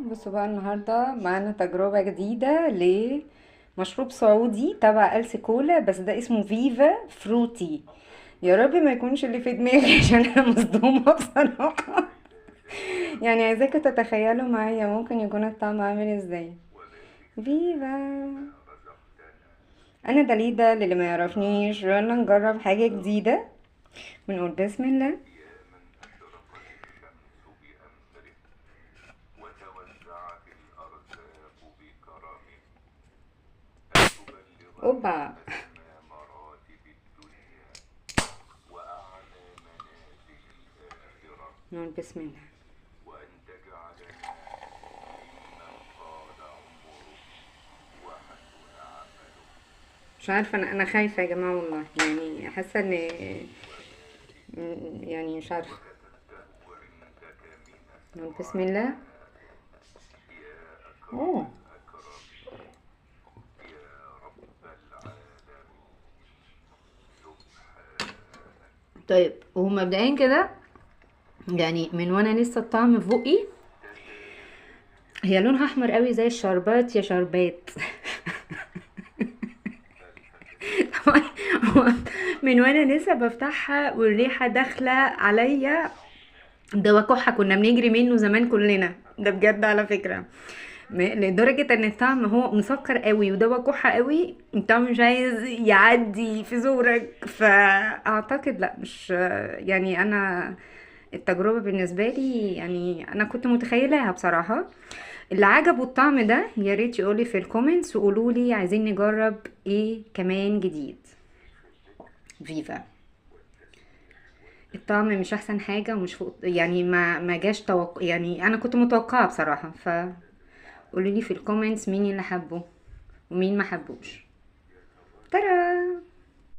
بصوا بقى النهاردة معانا تجربة جديدة لمشروب سعودي تبع ألسي كولا، بس ده اسمه فيفا فروتي. يا رب ما يكونش اللي في دماغي عشان انا مصدومة بصراحة. يعني عايزاكم تتخيلوا معايا ممكن يكون الطعم عامل ازاي. فيفا. انا داليدا للي ما يعرفنيش، يلا نجرب حاجة جديدة ونقول بسم الله. اوبا. نقول بسم الله. مش عارفة، انا خايفة يا جماعة والله، يعني حاسة ان يعني مش عارفة. نقول بسم الله. اوه. طيب وهو مبدئيا كده، يعني من وانا لسه الطعم في بقي، هي لونها احمر قوي زي الشربات يا شربات. هو من وانا لسه بفتحها والريحه داخله عليا. دوا كحة كنا بنجري منه زمان كلنا، ده بجد على فكرة. لدرجة ان الطعم هو مسكر قوي ودوا كحة قوي، الطعم مش عايز يعدي في زورك، فاعتقد لا مش يعني انا التجربة بالنسبة لي، يعني انا كنت متخيلها بصراحة. اللي عجبه الطعم ده يا ريت يقولي في الكومنتس وقولوا لي عايزين نجرب ايه كمان جديد. فيفا. الطعم مش احسن حاجة ومش فوق، يعني ما جاش يعني انا كنت متوقعة بصراحة. فقولوا لي في الكومنتس مين اللي حبه ومين ما حبوش. ترى